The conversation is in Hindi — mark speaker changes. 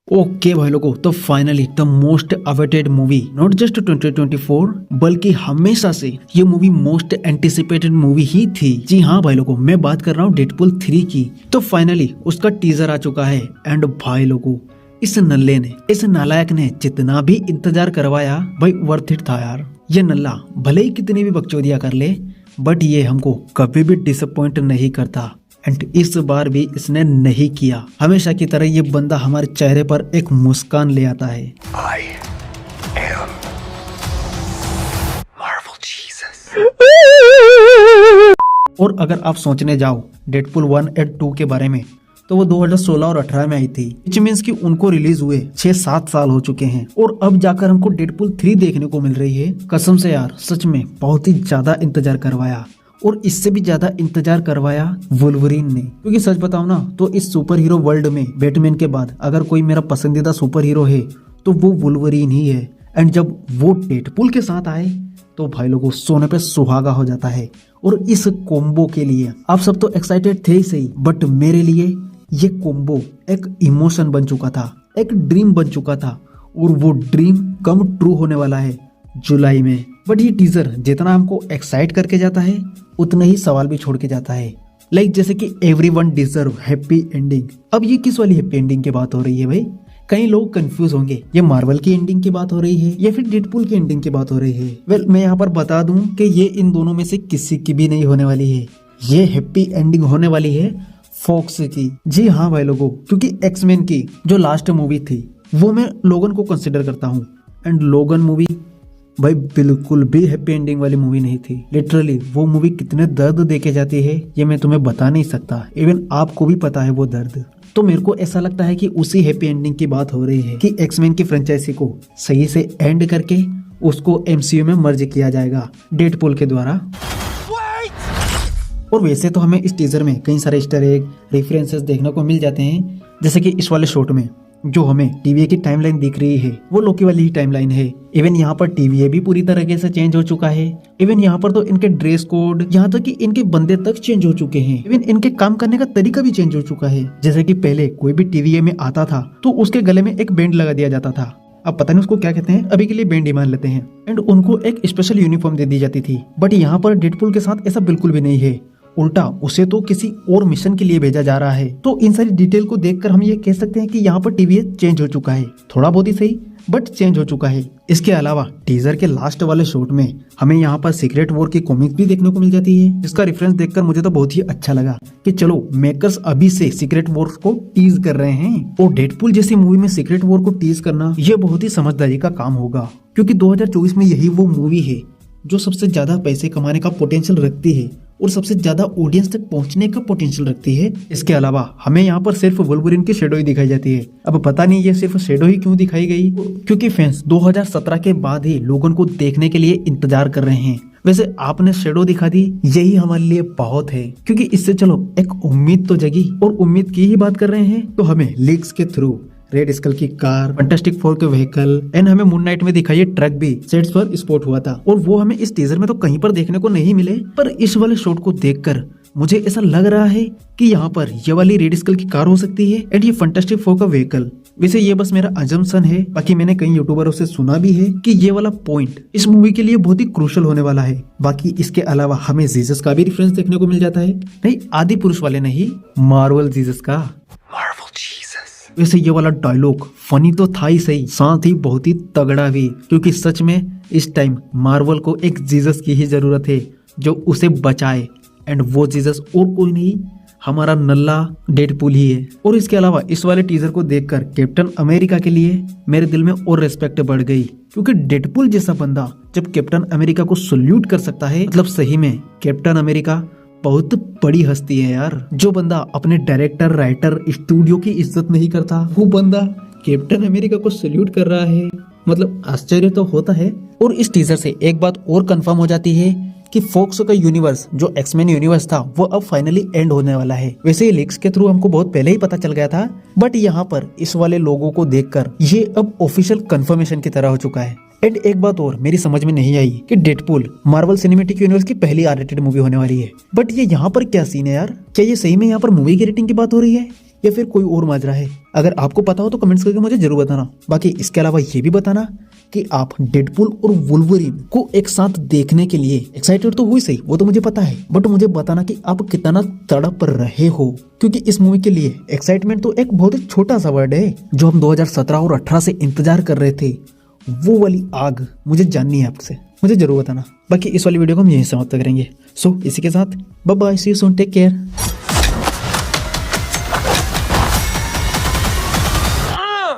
Speaker 1: ओके भाई लोगों, तो finally the most awaited movie not just 2024 बल्कि हमेशा से ये मूवी मोस्ट एंटिसिपेटेड मूवी ही थी। जी हाँ भाई लोगों, मैं बात कर रहा हूँ डेडपुल 3 की। तो फाइनली उसका टीजर आ चुका है एंड भाई लोगों इस नल्ले ने, इस नालायक ने जितना भी इंतजार करवाया भाई वर्थ इट था यार। ये नल्ला भले ही कितनी भी बकचोदियां कर ले बट ये हमको कभी भी डिसअपॉइंट नहीं करता एंड इस बार भी इसने नहीं किया। हमेशा की तरह ये बंदा हमारे चेहरे पर एक मुस्कान ले आता है।
Speaker 2: I am Marvel Jesus.
Speaker 1: और अगर आप सोचने जाओ डेडपुल 1 और 2 के बारे में तो वो 2016 और 18 में आई थी, विच मीन्स कि उनको रिलीज हुए 6-7 साल हो चुके हैं और अब जाकर हमको डेडपुल 3 देखने को मिल रही है। कसम से यार सच में बहुत ही ज्यादा इंतजार करवाया और इससे भी ज्यादा इंतजार करवाया वुल्वरीन ने। क्योंकि सच बताओ ना तो इस सुपर हीरो वर्ल्ड में बैटमैन के बाद अगर कोई मेरा पसंदीदा सुपर हीरो है तो वो वुल्वरीन ही है। एंड जब वो डेडपुल के साथ आए तो भाई लोगों सोने पे सुहागा हो जाता है। और इस कोम्बो के लिए आप सब तो एक्साइटेड थे ही सही बट मेरे लिए ये कोम्बो एक इमोशन बन चुका था, एक ड्रीम बन चुका था और वो ड्रीम कम ट्रू होने वाला है जुलाई में। बट ये टीजर जितना हमको एक्साइट करके जाता है उतने ही सवाल भी छोड़ के जाता है। लाइक जैसे कि एवरीवन डिजर्व हैप्पी एंडिंग। अब ये किस वाली हैप्पी एंडिंग की बात हो रही है भाई? कई लोग कंफ्यूज होंगे, ये मार्वल की एंडिंग की बात हो रही है या फिर डेडपुल की एंडिंग की बात हो रही है। वेल मैं यहाँ पर बता दूं कि ये इन दोनों में से किसी की भी नहीं होने वाली है। ये हैप्पी एंडिंग होने वाली है फॉक्स की। जी हाँ भाई लोगों, क्योंकि एक्समैन की जो लास्ट मूवी थी वो मैं लोगन को कंसिडर करता हूँ एंड लोगन मूवी भाई बिल्कुल भी हैप्पी एंडिंग वाली मूवी नहीं थी। लिटरली वो मूवी कितने दर्द देके जाती है ये मैं तुम्हें बता नहीं सकता, इवन आपको भी पता है वो दर्द। तो मेरे को ऐसा लगता है कि उसी हैप्पी एंडिंग की बात हो रही है कि एक्समैन की फ्रेंचाइजी को सही से एंड करके उसको एमसीयू में मर्ज किया जाएगा डेडपुल के द्वारा। और वैसे तो हमें इस टीजर में कई सारे ईस्टर एग रेफरेंसेस देखने को मिल जाते हैं, जैसे कि इस वाले शॉट में जो हमें टीवीए की टाइमलाइन दिख रही है वो लोकी वाली ही टाइमलाइन है। इवन यहाँ पर टीवीए भी पूरी तरीके से चेंज हो चुका है। इवन यहाँ पर तो इनके ड्रेस कोड, यहाँ तक कि इनके बंदे तक चेंज हो चुके हैं। इवन इनके काम करने का तरीका भी चेंज हो चुका है। जैसे कि पहले कोई भी टीवीए में आता था तो उसके गले में एक बैंड लगा दिया जाता था, अब पता नहीं उसको क्या कहते हैं, अभी के लिए बैंड ही मान लेते हैं। एंड उनको एक स्पेशल यूनिफॉर्म दे दी जाती थी। बट यहाँ पर डेडपुल के साथ ऐसा बिल्कुल भी नहीं है, उल्टा उसे तो किसी और मिशन के लिए भेजा जा रहा है। तो इन सारी डिटेल को देखकर हम ये कह सकते हैं कि यहाँ पर टीवीए चेंज हो चुका है, थोड़ा बहुत ही सही बट चेंज हो चुका है। इसके अलावा टीजर के लास्ट वाले शॉट में हमें यहाँ पर सीक्रेट वॉर की कॉमिक्स भी देखने को मिल जाती है, जिसका रेफरेंस देखकर मुझे तो बहुत ही अच्छा लगा कि चलो मेकर्स अभी से सीक्रेट वॉर को टीज कर रहे हैं। और डेडपुल जैसी मूवी में सीक्रेट वॉर को टीज करना ये बहुत ही समझदारी का काम होगा, क्योंकि 2024 में यही वो मूवी है जो सबसे ज्यादा पैसे कमाने का पोटेंशियल रखती है और सबसे ज्यादा ऑडियंस तक पहुंचने का पोटेंशियल रखती है। इसके अलावा हमें यहाँ पर सिर्फ वुल्वरीन की शेडो ही दिखाई जाती है। अब पता नहीं ये सिर्फ शेडो ही क्यों दिखाई गई, क्योंकि फैंस 2017 के बाद ही लोगन को देखने के लिए इंतजार कर रहे हैं। वैसे आपने शेडो दिखा दी, यही हमारे लिए बहुत है, क्योंकि इससे चलो एक उम्मीद तो जगी। और उम्मीद की ही बात कर रहे हैं तो हमें लीक्स के थ्रू रेड स्कल की कार, फैंटास्टिक फोर के व्हीकल एंड हमें मून नाइट में दिखाई ट्रक भी सेट्स पर स्पॉट हुआ था और वो हमें इस टीजर में तो कहीं पर देखने को नहीं मिले। पर इस वाले शॉट को देखकर मुझे ऐसा लग रहा है कि यहाँ पर ये वाली रेड स्कल की कार हो सकती है एंड ये फैंटास्टिक फोर का व्हीकल। वैसे ये बस मेरा अजम्पशन है, बाकी मैंने कई यूट्यूबरों से सुना भी है कि ये वाला पॉइंट इस मूवी के लिए बहुत ही क्रूशल होने वाला है। बाकी इसके अलावा हमें जीसस का भी रेफरेंस देखने को मिल जाता है, नहीं आदि पुरुष वाले नहीं, मार्वल जीसस का।
Speaker 2: Marvel Jesus.
Speaker 1: वैसे ये वाला डायलॉग फनी तो था ही सही, साथ ही बहुत ही तगड़ा भी, क्योंकि सच में इस टाइम मार्वल को एक जीसस की ही जरूरत है जो उसे बचाए एंड वो जीसस और कोई नहीं, हमारा नल्ला डेडपुल ही है। और इसके अलावा इस वाले टीजर को देखकर कैप्टन अमेरिका के लिए मेरे दिल में और रिस्पेक्ट बढ़ गई, क्योंकि डेडपुल जैसा बंदा जब कैप्टन अमेरिका को सल्यूट कर सकता है, मतलब सही में कैप्टन अमेरिका बहुत बड़ी हस्ती है यार। जो बंदा अपने डायरेक्टर, राइटर, स्टूडियो की इज्जत नहीं करता, वो बंदा कैप्टन अमेरिका को सल्यूट कर रहा है, मतलब आश्चर्य तो होता है। और इस टीजर से एक बात और कंफर्म हो जाती है कि फॉक्स का यूनिवर्स जो एक्समैन यूनिवर्स था वो अब फाइनली एंड होने वाला है। वैसे ये लीक्स के थ्रू हमको बहुत पहले ही पता चल गया था, बट यहाँ पर इस वाले लोगों को देखकर ये अब ऑफिशियल कंफर्मेशन की तरह हो चुका है। एंड एक बात और मेरी समझ में नहीं आई कि डेडपुल मार्वल सिनेमैटिक यूनिवर्स की पहली आर रेटेड मूवी होने वाली है, बट ये यहाँ पर क्या सीन है यार? क्या ये सही में यहाँ पर मूवी की रेटिंग की बात हो रही है या फिर कोई और माजरा है? अगर आपको पता हो तो कमेंट्स करके मुझे जरूर बताना। बाकी इसके अलावा ये भी बताना कि आप डेडपूल और वुल्वरीन को एक साथ देखने के लिए एक्साइटेड तो हुई सही, वो तो मुझे पता है, बट मुझे बताना कि आप कितना तड़प रहे हो, क्योंकि इस मूवी के लिए एक्साइटमेंट तो एक बहुत ही छोटा सा वर्ड है। जो हम 2017 और 18 से इंतजार कर रहे थे, वो वाली आग मुझे जाननी है आपसे, मुझे जरूर बताना। बाकी इस वाली वीडियो को हम यहीं समाप्त करेंगे। सो इसी के साथ bye bye, see you soon, take care.